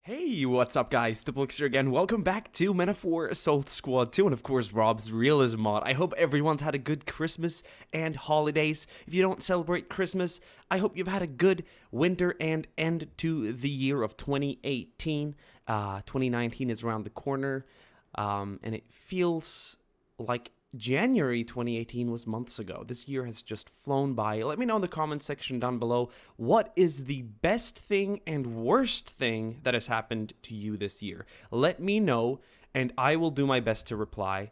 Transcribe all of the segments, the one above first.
Hey, what's up guys, DiplexHeated here again. Welcome back to Men of War Assault Squad 2 and of course Rob's Realism mod. I hope everyone's had a good Christmas and holidays. If you don't celebrate Christmas, I hope you've had a good winter and end to the year of 2018. 2019 is around the corner and it feels like January 2018 was months ago. This year has just flown by. Let me know in the comment section down below, what is the best thing and worst thing that has happened to you this year? Let me know, and I will do my best to reply.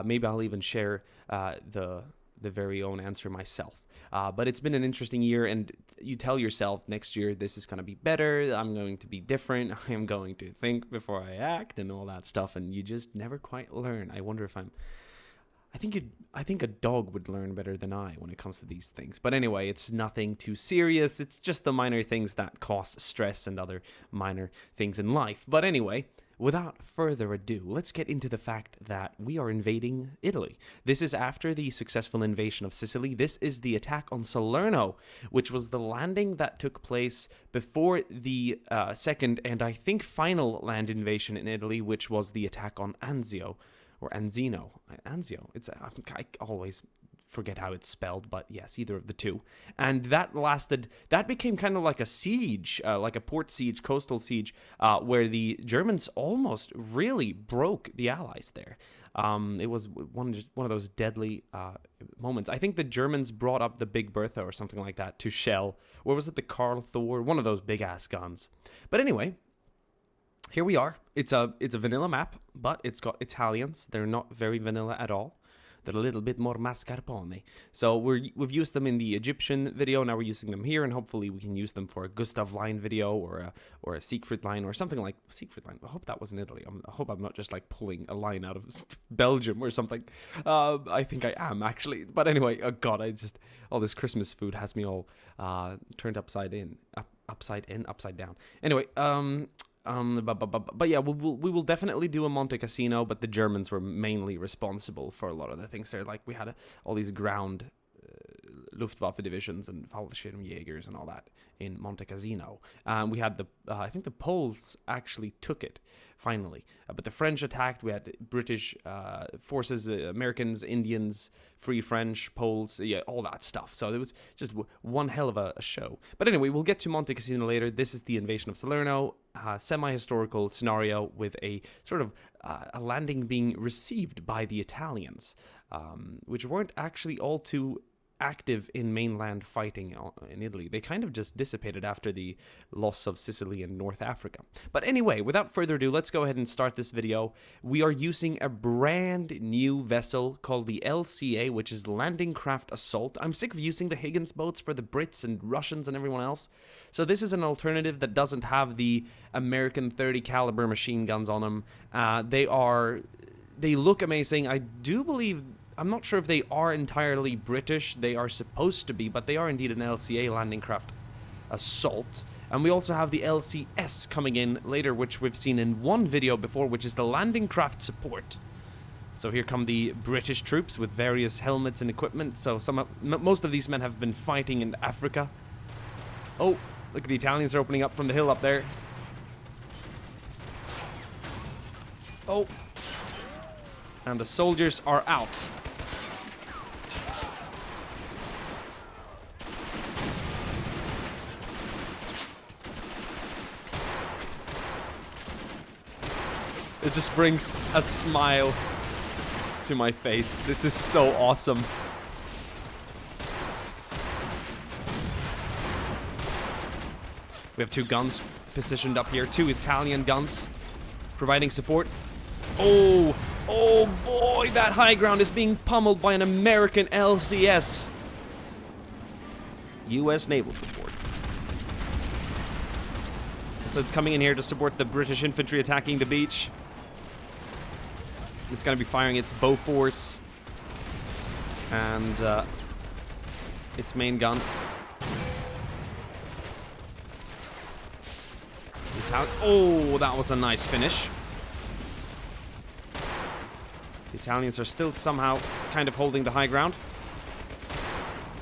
Maybe I'll even share the very own answer myself. But it's been an interesting year, and you tell yourself next year this is going to be better, I'm going to be different, I am going to think before I act, and all that stuff, and you just never quite learn. I wonder if I think a dog would learn better than I when it comes to these things. But anyway, it's nothing too serious. It's just the minor things that cause stress and other minor things in life. But anyway, without further ado, let's get into the fact that we are invading Italy. This is after the successful invasion of Sicily. This is the attack on Salerno, which was the landing that took place before the second and I think final land invasion in Italy, which was the attack on Anzio. Or Anzio. I always forget how it's spelled, but yes, either of the two. And that became kind of like a siege, like a port siege, coastal siege, where the Germans almost really broke the Allies there. It was one of those deadly moments. I think the Germans brought up the Big Bertha or something like that to shell. Or was it the Karl Thor? One of those big-ass guns. But anyway, here we are. It's a vanilla map, but it's got Italians. They're not very vanilla at all. They're a little bit more mascarpone. So we've used them in the Egyptian video. Now we're using them here, and hopefully we can use them for a Gustav line video or a Siegfried line or something like Siegfried line. I hope that was in Italy. I hope I'm not just like pulling a line out of Belgium or something. I think I am actually. But anyway, oh god, all this Christmas food has me all turned upside down. Anyway, but yeah, we will definitely do a Monte Cassino, but the Germans were mainly responsible for a lot of the things there. Like we had all these ground Luftwaffe divisions and Fallschirmjägers and all that in Monte Cassino. We had I think the Poles actually took it finally, but the French attacked. We had British forces, Americans, Indians, Free French, Poles, yeah, all that stuff. So it was just one hell of a show. But anyway, we'll get to Monte Cassino later. This is the invasion of Salerno, semi-historical scenario with a sort of a landing being received by the Italians, which weren't actually all too active in mainland fighting in Italy. They kind of just dissipated after the loss of Sicily and North Africa. But anyway, without further ado, let's go ahead and start this video. We are using a brand new vessel called the LCA, which is Landing Craft Assault. I'm sick of using the Higgins boats for the Brits and Russians and everyone else. So this is an alternative that doesn't have the American 30 caliber machine guns on them. They look amazing. I'm not sure if they are entirely British. They are supposed to be, but they are indeed an LCA Landing Craft Assault. And we also have the LCS coming in later, which we've seen in one video before, which is the Landing Craft Support. So here come the British troops with various helmets and equipment. So most of these men have been fighting in Africa. Oh, look, the Italians are opening up from the hill up there. Oh. And the soldiers are out. It just brings a smile to my face. This is so awesome. We have two guns positioned up here, two Italian guns providing support. Oh boy, that high ground is being pummeled by an American LCS. U.S. naval support. So it's coming in here to support the British infantry attacking the beach. It's going to be firing its Bofors and its main gun. Oh, that was a nice finish. The Italians are still somehow kind of holding the high ground.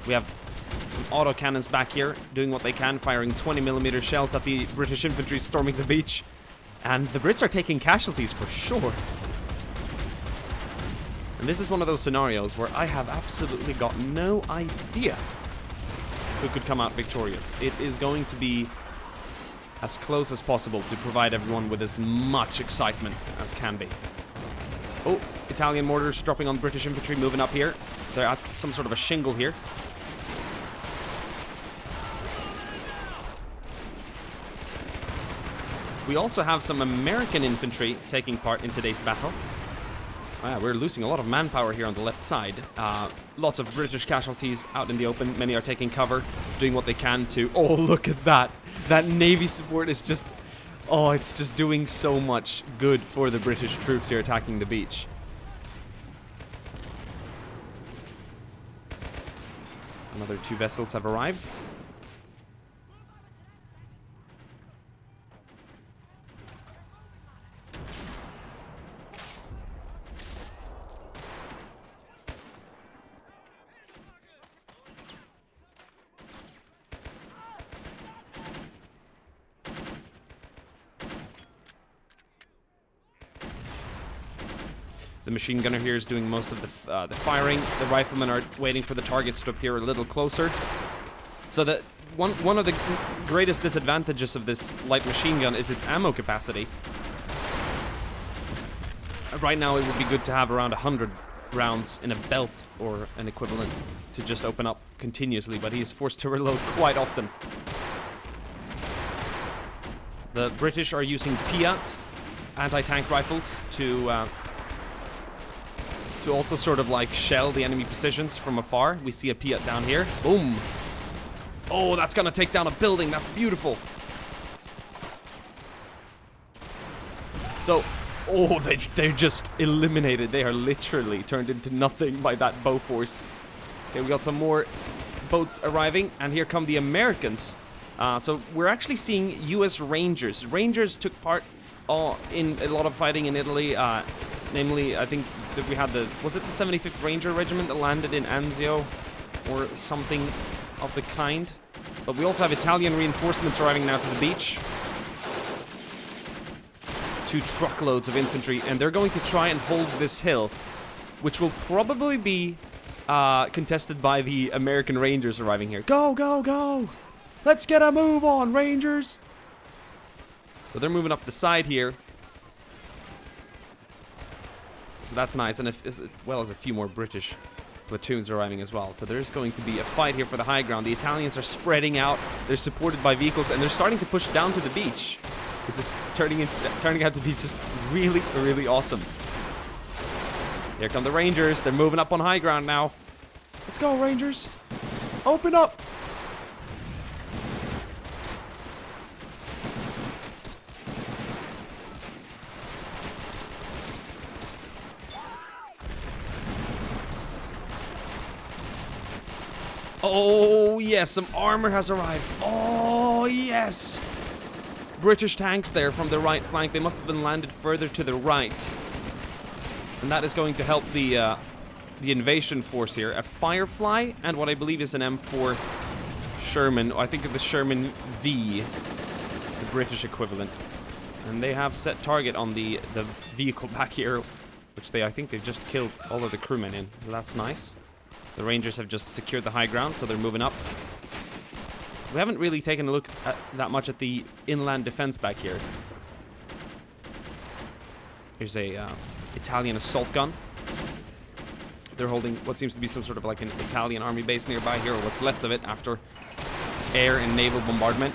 We have some autocannons back here doing what they can, firing 20mm shells at the British infantry storming the beach. And the Brits are taking casualties for sure. And this is one of those scenarios where I have absolutely got no idea who could come out victorious. It is going to be as close as possible to provide everyone with as much excitement as can be. Oh, Italian mortars dropping on British infantry, moving up here. They're at some sort of a shingle here. We also have some American infantry taking part in today's battle. We're losing a lot of manpower here on the left side. Lots of British casualties out in the open. Many are taking cover, doing what they can to... Oh, look at that. That Navy support is just... Oh, it's just doing so much good for the British troops here attacking the beach. Another 2 vessels have arrived. The machine gunner here is doing most of the firing. The riflemen are waiting for the targets to appear a little closer. So that one of the greatest disadvantages of this light machine gun is its ammo capacity. Right now it would be good to have around 100 rounds in a belt or an equivalent to just open up continuously, but he is forced to reload quite often. The British are using Piat anti-tank rifles to also sort of like shell the enemy positions from afar. We see a Piat down here. Boom. Oh, that's gonna take down a building. That's beautiful. So, oh, they're just eliminated. They are literally turned into nothing by that bow force. Okay, we got some more boats arriving, and here come the Americans. So we're actually seeing U.S. Rangers. Rangers took part in a lot of fighting in Italy. Namely, I think that we had was it the 75th Ranger Regiment that landed in Anzio or something of the kind? But we also have Italian reinforcements arriving now to the beach. 2 truckloads of infantry, and they're going to try and hold this hill, which will probably be contested by the American Rangers arriving here. Go, go, go! Let's get a move on, Rangers! So they're moving up the side here. So that's nice, and as well as a few more British platoons arriving as well. So there's going to be a fight here for the high ground. The Italians are spreading out. They're supported by vehicles, and they're starting to push down to the beach. This is turning out to be just really, really awesome. Here come the Rangers. They're moving up on high ground now. Let's go, Rangers. Open up. Oh, yes, some armor has arrived. Oh, yes. British tanks there from the right flank. They must have been landed further to the right. And that is going to help the invasion force here. A Firefly and what I believe is an M4 Sherman. I think of the Sherman V, the British equivalent. And they have set target on the vehicle back here, which I think they've just killed all of the crewmen in. So that's nice. The Rangers have just secured the high ground, so they're moving up. We haven't really taken a look at that much at the inland defense back here. Here's a Italian assault gun. They're holding what seems to be some sort of like an Italian army base nearby here, or what's left of it after air and naval bombardment.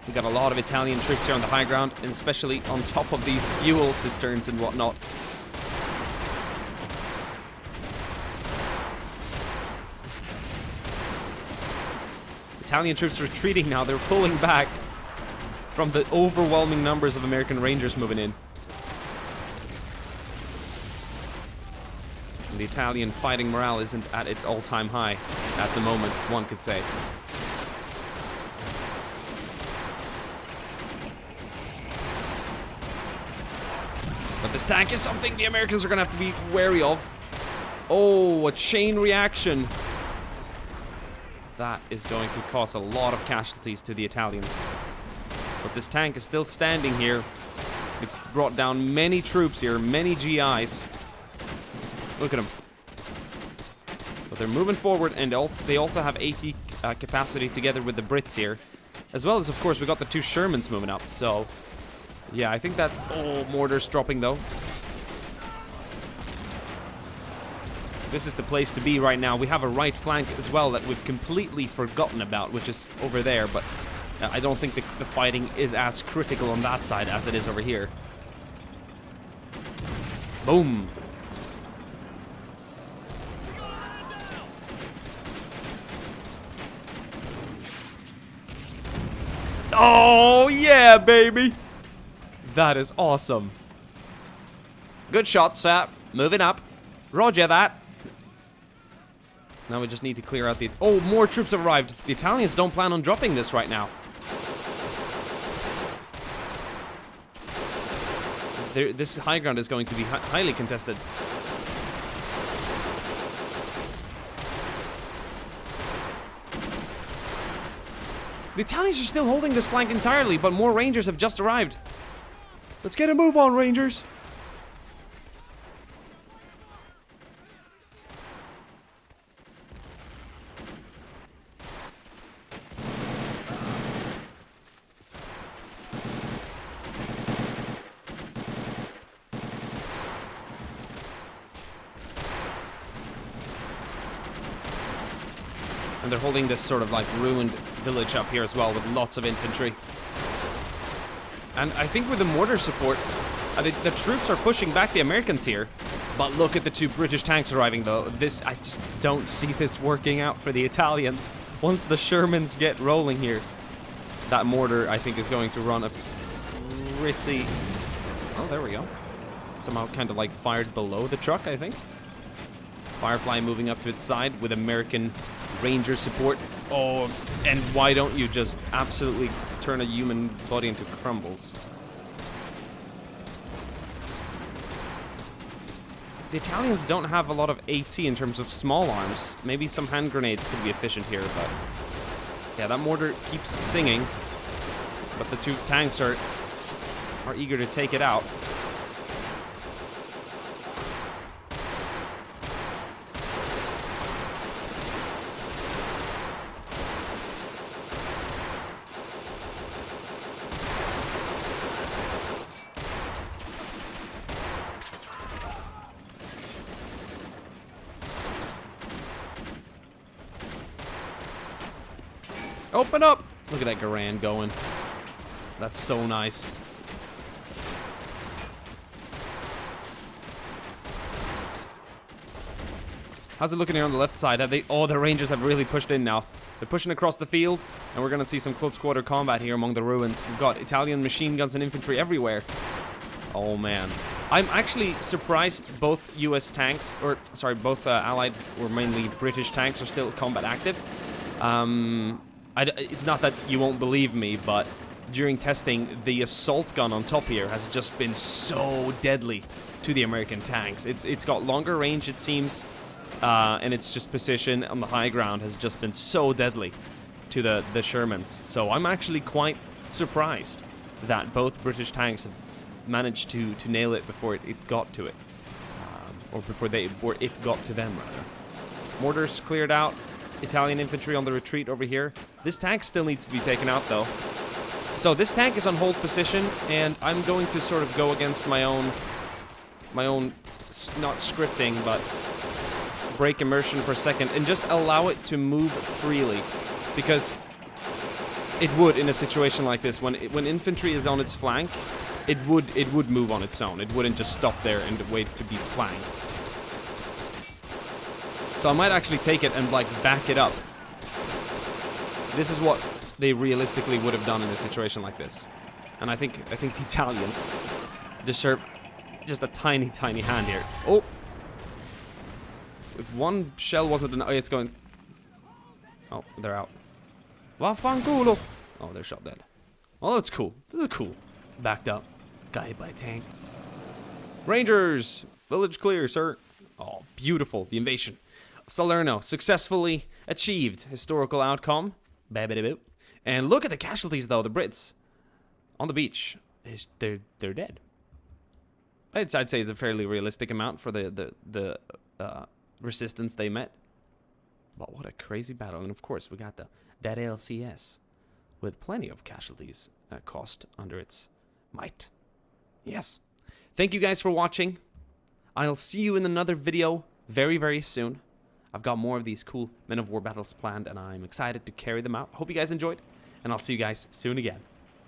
We've got a lot of Italian troops here on the high ground, and especially on top of these fuel cisterns and whatnot. Italian troops retreating now. They're pulling back from the overwhelming numbers of American Rangers moving in. And the Italian fighting morale isn't at its all-time high at the moment, one could say. But this tank is something the Americans are going to have to be wary of. Oh, a chain reaction. That is going to cause a lot of casualties to the Italians. But this tank is still standing here. It's brought down many troops here, many GIs. Look at them. But they're moving forward, and they also have 80 capacity together with the Brits here. As well as, of course, we got the 2 Shermans moving up, so... Yeah, I think that... Oh, mortar's dropping, though. This is the place to be right now. We have a right flank as well that we've completely forgotten about, which is over there, but... I don't think the fighting is as critical on that side as it is over here. Boom! Oh, yeah, baby! That is awesome. Good shot, sir. Moving up. Roger that. Now we just need to clear out the... Oh, more troops have arrived. The Italians don't plan on dropping this right now. This high ground is going to be highly contested. The Italians are still holding this flank entirely, but more Rangers have just arrived. Let's get a move on, Rangers. And they're holding this sort of like ruined village up here as well with lots of infantry. And I think with the mortar support, the troops are pushing back the Americans here. But look at the 2 British tanks arriving though. I just don't see this working out for the Italians. Once the Shermans get rolling here, that mortar I think is going to run a pretty... Oh, there we go. Somehow kind of like fired below the truck, I think. Firefly moving up to its side with American Ranger support. Oh, and why don't you just absolutely turn a human body into crumbles? The Italians don't have a lot of AT in terms of small arms. Maybe some hand grenades could be efficient here, but... Yeah, that mortar keeps singing. But the 2 tanks are eager to take it out. Open up! Look at that Garand going. That's so nice. How's it looking here on the left side? Have they... Oh, the Rangers have really pushed in now. They're pushing across the field, and we're going to see some close quarter combat here among the ruins. We've got Italian machine guns and infantry everywhere. Oh, man. I'm actually surprised both US tanks, or, sorry, both Allied, or mainly British tanks, are still combat active. It's not that you won't believe me, but during testing, the assault gun on top here has just been so deadly to the American tanks. It's got longer range, it seems, and its just position on the high ground has just been so deadly to the Shermans. So I'm actually quite surprised that both British tanks have managed to nail it before it got to it, or before it got to them, rather. Mortars cleared out. Italian infantry on the retreat over here. This tank still needs to be taken out, though. So this tank is on hold position, and I'm going to sort of go against my own, not scripting, but break immersion for a second, and just allow it to move freely, because it would, in a situation like this, when infantry is on its flank, it would move on its own. It wouldn't just stop there and wait to be flanked. So I might actually take it and, like, back it up. This is what they realistically would have done in a situation like this. And I think the Italians deserve just a tiny, tiny hand here. Oh! If one shell wasn't enough... Oh, it's going... Oh, they're out. Vaffanculo! Oh, they're shot dead. Well, that's cool. This is cool. Backed up. Got hit by a tank. Rangers! Village clear, sir. Oh, beautiful. The invasion. Salerno successfully achieved historical outcome. And look at the casualties, though. The Brits on the beach, they're dead. I'd say it's a fairly realistic amount for the resistance they met. But what a crazy battle. And of course, we got that LCS with plenty of casualties cost under its might. Yes. Thank you guys for watching. I'll see you in another video very, very soon. I've got more of these cool Men of War battles planned, and I'm excited to carry them out. Hope you guys enjoyed, and I'll see you guys soon again.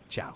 Ciao.